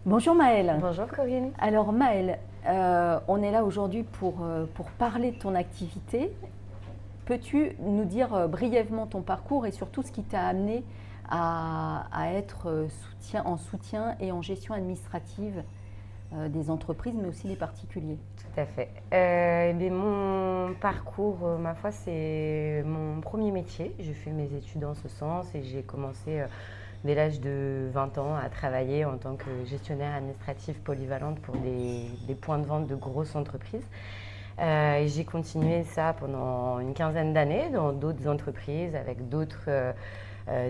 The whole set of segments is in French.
Bonjour Maëlle. Bonjour Corinne. Alors Maëlle, on est là aujourd'hui pour parler de ton activité. Peux-tu nous dire brièvement ton parcours et surtout ce qui t'a amené à être en soutien et en gestion administrative des entreprises mais aussi des particuliers? Tout à fait. Eh bien, mon parcours, ma foi, c'est mon premier métier. J'ai fait mes études en ce sens et j'ai commencé dès l'âge de 20 ans à travailler en tant que gestionnaire administrative polyvalente pour des points de vente de grosses entreprises. Et j'ai continué ça pendant une quinzaine d'années dans d'autres entreprises avec d'autres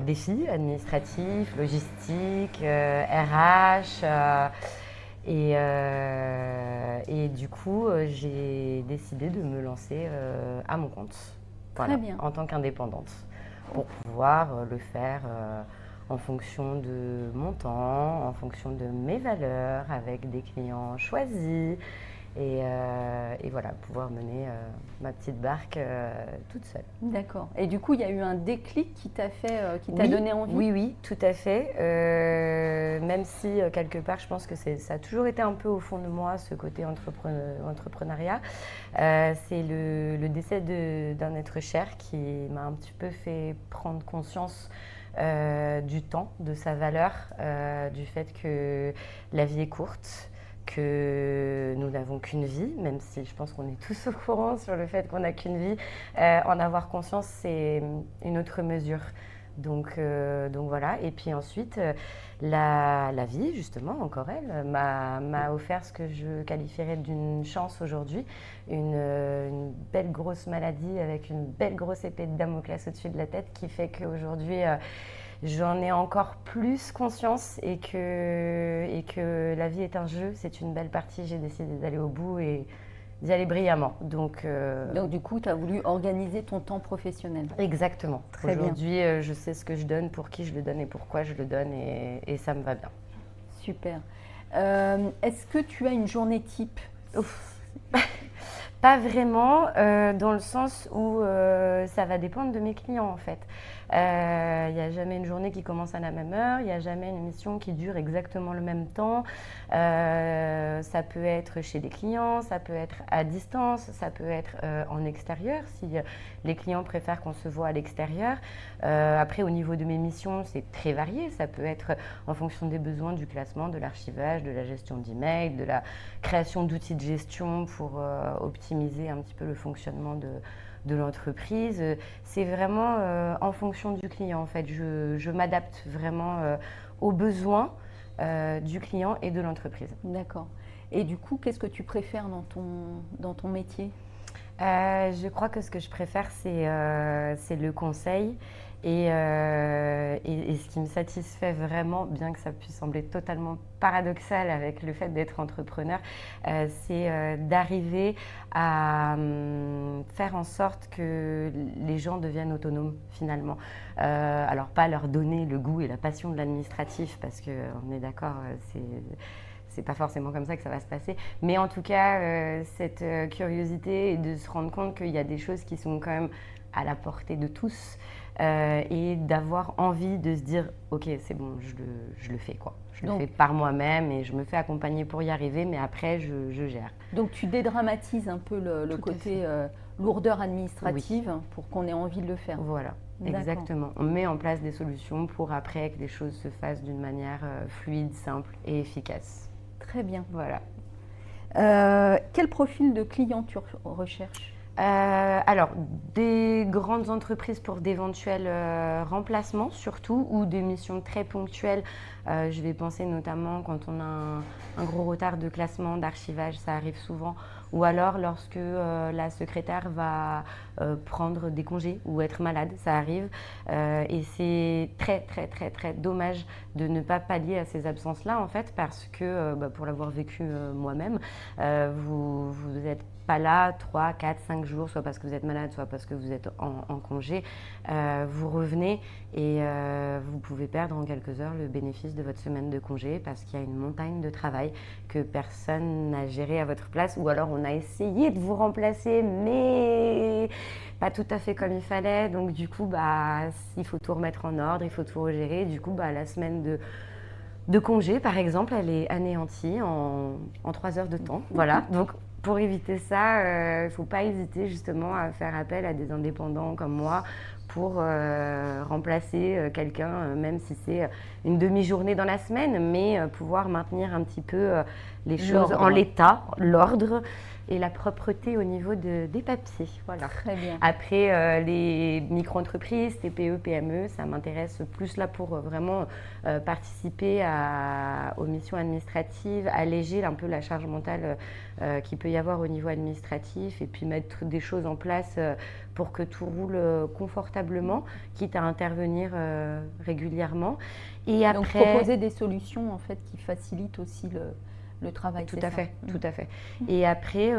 défis administratifs, logistiques, RH. Et du coup, j'ai décidé de me lancer à mon compte, Très voilà, bien. en tant qu'indépendante, pour pouvoir le faire en fonction de mon temps, en fonction de mes valeurs, avec des clients choisis, et voilà, pouvoir mener ma petite barque toute seule. D'accord. Et du coup, il y a eu un déclic qui t'a qui t'a Oui, donné envie? oui, oui, tout à fait. Même si quelque part, je pense que ça a toujours été un peu au fond de moi, ce côté entrepreneuriat. C'est le décès d'un être cher qui m'a un petit peu fait prendre conscience du temps, de sa valeur, du fait que la vie est courte, que nous n'avons qu'une vie, même si je pense qu'on est tous au courant sur le fait qu'on n'a qu'une vie. En avoir conscience, c'est une autre mesure. Donc voilà. Et puis ensuite, la vie, justement, encore elle, m'a offert ce que je qualifierais d'une chance aujourd'hui. Une belle grosse maladie avec une belle grosse épée de Damoclès au-dessus de la tête qui fait qu'aujourd'hui, j'en ai encore plus conscience et que la vie est un jeu, c'est une belle partie. J'ai décidé d'aller au bout et d'y aller brillamment. Donc du coup, tu as voulu organiser ton temps professionnel. Exactement. Très bien. Aujourd'hui, je sais ce que je donne, pour qui je le donne et pourquoi je le donne, et ça me va bien. Super. Est-ce que tu as une journée type? Ouf. Pas vraiment, dans le sens où ça va dépendre de mes clients en fait. Il n'y a jamais une journée qui commence à la même heure, il n'y a jamais une mission qui dure exactement le même temps. Ça peut être chez des clients, ça peut être à distance, ça peut être en extérieur si les clients préfèrent qu'on se voit à l'extérieur. Après, au niveau de mes missions, c'est très varié. Ça peut être en fonction des besoins du classement, de l'archivage, de la gestion d'emails, de la création d'outils de gestion pour optimiser un petit peu le fonctionnement de l'entreprise. C'est vraiment en fonction du client en fait. Je m'adapte vraiment aux besoins du client et de l'entreprise. D'accord. Et du coup, qu'est-ce que tu préfères dans ton métier? Je crois que ce que je préfère, c'est le conseil. Et ce qui me satisfait vraiment, bien que ça puisse sembler totalement paradoxal avec le fait d'être entrepreneur, c'est d'arriver à faire en sorte que les gens deviennent autonomes finalement. Alors pas leur donner le goût et la passion de l'administratif, parce qu'on est d'accord, c'est pas forcément comme ça que ça va se passer. Mais en tout cas, cette curiosité et de se rendre compte qu'il y a des choses qui sont quand même à la portée de tous, et d'avoir envie de se dire ok, c'est bon, je le fais quoi. Je le fais par moi-même et je me fais accompagner pour y arriver, mais après je gère. Donc tu dédramatises un peu le côté lourdeur administrative, Oui. pour qu'on ait envie de le faire. Voilà, D'accord. exactement. On met en place des solutions pour après que les choses se fassent d'une manière fluide, simple et efficace. Très bien. Voilà. Quel profil de client tu recherches? Alors, des grandes entreprises pour d'éventuels remplacements surtout, ou des missions très ponctuelles. Je vais penser notamment quand on a un gros retard de classement, d'archivage, ça arrive souvent. Ou alors lorsque la secrétaire va prendre des congés ou être malade, ça arrive. Et c'est très très très très dommage de ne pas pallier à ces absences-là en fait, parce que pour l'avoir vécu moi-même, vous êtes pas là 3, 4, 5 jours, soit parce que vous êtes malade, soit parce que vous êtes en congé. Vous revenez et vous pouvez perdre en quelques heures le bénéfice de votre semaine de congé parce qu'il y a une montagne de travail que personne n'a géré à votre place, ou alors on a essayé de vous remplacer mais pas tout à fait comme il fallait. Donc du coup, il faut tout remettre en ordre, il faut tout regérer. Du coup, la semaine de congé, par exemple, elle est anéantie en 3 heures de temps. Voilà. Donc, pour éviter ça, il ne faut pas hésiter justement à faire appel à des indépendants comme moi pour remplacer quelqu'un, même si c'est une demi-journée dans la semaine, mais pouvoir maintenir un petit peu les choses en l'état, l'ordre et la propreté au niveau des papiers. Voilà. Très bien. Après, les micro-entreprises, TPE, PME, ça m'intéresse plus là pour vraiment participer aux missions administratives, alléger un peu la charge mentale qu'il peut y avoir au niveau administratif et puis mettre des choses en place pour que tout roule confortablement, quitte à intervenir régulièrement. Et donc après, proposer des solutions en fait qui facilitent aussi le travail. Tout à fait, tout à fait. Et après,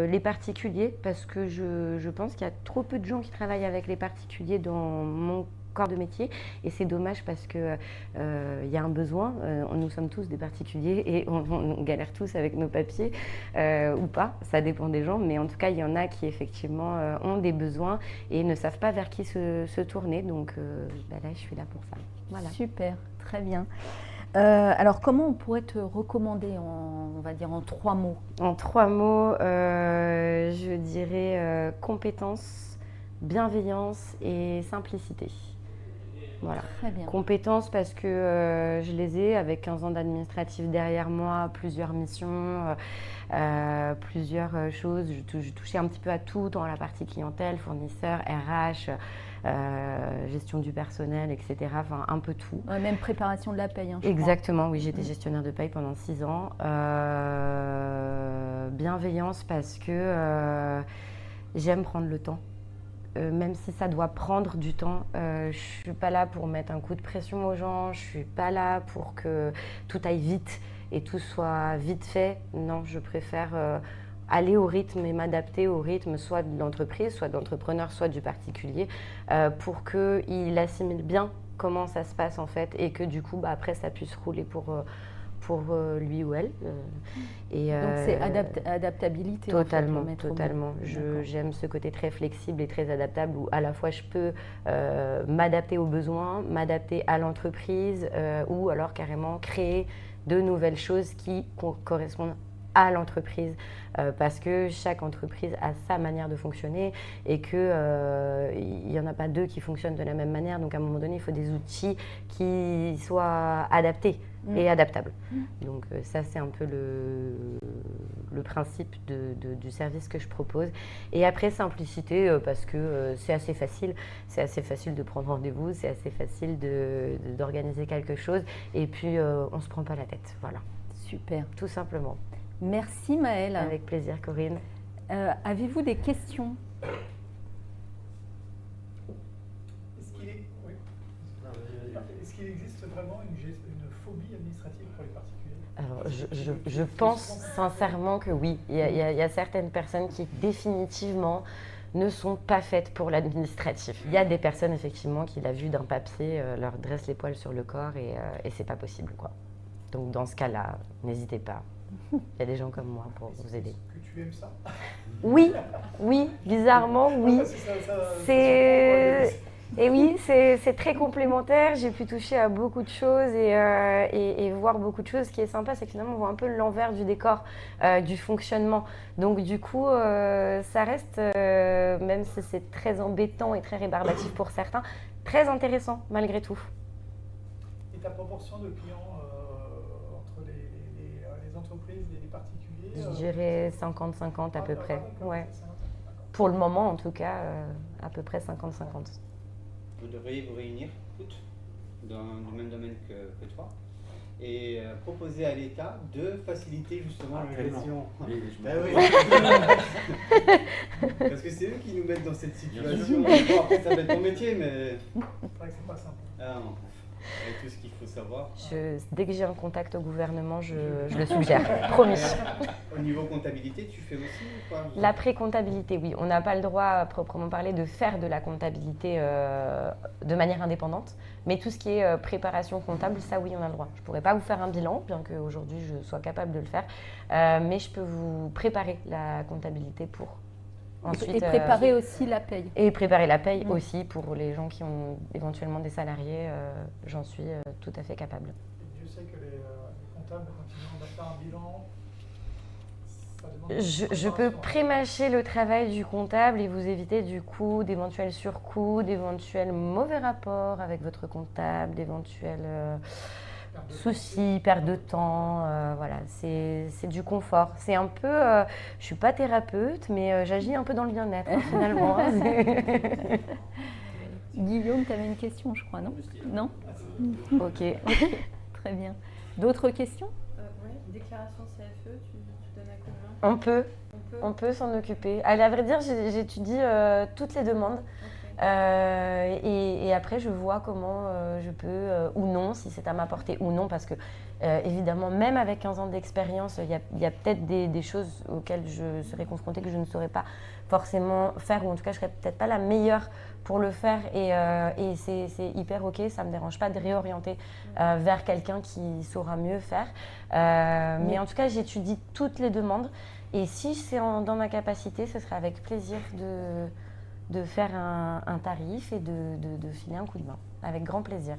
les particuliers, parce que je pense qu'il y a trop peu de gens qui travaillent avec les particuliers dans mon corps de métier et c'est dommage parce que y a un besoin, nous sommes tous des particuliers et on galère tous avec nos papiers ou pas, ça dépend des gens, mais en tout cas il y en a qui effectivement ont des besoins et ne savent pas vers qui se tourner, donc là je suis là pour ça. Voilà. Super, très bien. Alors comment on pourrait te recommander, on va dire en 3 mots? En 3 mots, je dirais compétence, bienveillance et simplicité. Voilà. Très bien. Compétences parce que je les ai avec 15 ans d'administratif derrière moi, plusieurs missions, plusieurs choses. Je touchais un petit peu à tout, dans la partie clientèle, fournisseur, RH, gestion du personnel, etc. Enfin, un peu tout. Même préparation de la paye. Exactement, oui, j'étais gestionnaire de paye pendant 6 ans. Bienveillance parce que j'aime prendre le temps. Même si ça doit prendre du temps, je ne suis pas là pour mettre un coup de pression aux gens, je ne suis pas là pour que tout aille vite et tout soit vite fait. Non, je préfère aller au rythme et m'adapter au rythme soit de l'entreprise, soit de l'entrepreneur, soit du particulier, pour qu'il assimile bien comment ça se passe en fait et que du coup, après, ça puisse rouler pour lui ou elle. Donc c'est adaptabilité. Totalement, en fait, totalement. J'aime ce côté très flexible et très adaptable où à la fois je peux m'adapter aux besoins, m'adapter à l'entreprise ou alors carrément créer de nouvelles choses qui correspondent à l'entreprise parce que chaque entreprise a sa manière de fonctionner et qu'il n'y en a pas deux qui fonctionnent de la même manière. Donc à un moment donné, il faut des outils qui soient adaptés et adaptables. Donc ça, c'est un peu le principe du service que je propose. Et après, simplicité, parce que c'est assez facile. C'est assez facile de prendre rendez-vous, c'est assez facile d'organiser quelque chose. Et puis, on ne se prend pas la tête. Voilà. Super. Tout simplement. Merci Maëlle. Avec plaisir Corinne. Avez-vous des questions? Est-ce qu'il existe vraiment une phobie administrative pour les particuliers? Alors, je pense sincèrement que oui. Il y a certaines personnes qui définitivement ne sont pas faites pour l'administratif. Il y a des personnes effectivement qui, la vue d'un papier, leur dressent les poils sur le corps et c'est pas possible, quoi. Donc dans ce cas-là, n'hésitez pas. Il y a des gens comme moi pour vous aider. Que tu aimes ça? Oui, bizarrement, oui. Et oui, c'est très complémentaire. J'ai pu toucher à beaucoup de choses et voir beaucoup de choses. Ce qui est sympa, c'est que finalement, on voit un peu l'envers du décor du fonctionnement. Donc du coup, ça reste, même si c'est très embêtant et très rébarbatif pour certains, très intéressant malgré tout. Et ta proportion de clients entre les entreprises et les particuliers? Je dirais 50-50 à peu près. Ouais. 50, Pour le moment, en tout cas, à peu près 50-50. Vous devriez vous réunir toutes dans le même domaine que toi et proposer à l'État de faciliter justement la gestion. Parce que c'est eux qui nous mettent dans cette situation. Bon, après, ça va être ton métier, mais. C'est vrai que c'est pas simple. Ah non. Avec tout ce qu'il faut savoir. Dès que j'ai un contact au gouvernement, je le suggère. Promis. Au niveau comptabilité, tu fais aussi ou pas? La pré-comptabilité, oui. On n'a pas le droit, à proprement parler, de faire de la comptabilité de manière indépendante. Mais tout ce qui est préparation comptable, ça, oui, on a le droit. Je ne pourrais pas vous faire un bilan, bien qu'aujourd'hui, je sois capable de le faire. Mais je peux vous préparer la comptabilité pour. Ensuite, et préparer aussi la paye. Et préparer la paye aussi pour les gens qui ont éventuellement des salariés, j'en suis tout à fait capable. Dieu sais que les comptables, quand ils doivent faire un bilan, ça demande Je peux pré-mâcher le travail du comptable et vous éviter du coup d'éventuels surcoûts, d'éventuels mauvais rapports avec votre comptable, d'éventuels soucis, perte de temps. Voilà, c'est du confort. C'est un peu, je suis pas thérapeute, mais j'agis un peu dans le bien-être hein, finalement. Guillaume, tu avais une question, je crois, non? Non? Ok. Très bien. D'autres questions? Oui, déclaration CFE, tu donnes à combien? On peut s'en occuper. À vrai dire, j'étudie toutes les demandes. Ok. Et après, je vois comment je peux, ou non, si c'est à ma portée ou non, parce que évidemment, même avec 15 ans d'expérience, il y a peut-être des choses auxquelles je serais confrontée que je ne saurais pas forcément faire, ou en tout cas, je ne serais peut-être pas la meilleure pour le faire. Et c'est hyper OK, ça ne me dérange pas de réorienter vers quelqu'un qui saura mieux faire. Mais en tout cas, j'étudie toutes les demandes. Et si c'est dans ma capacité, ce serait avec plaisir de faire un tarif et de filer un coup de main. Avec grand plaisir.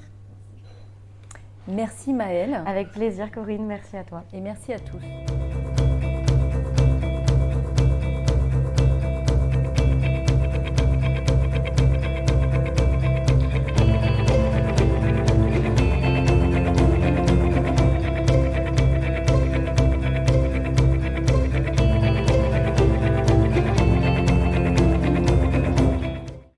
Merci Maëlle. Avec plaisir Corinne, merci à toi. Et merci à tous.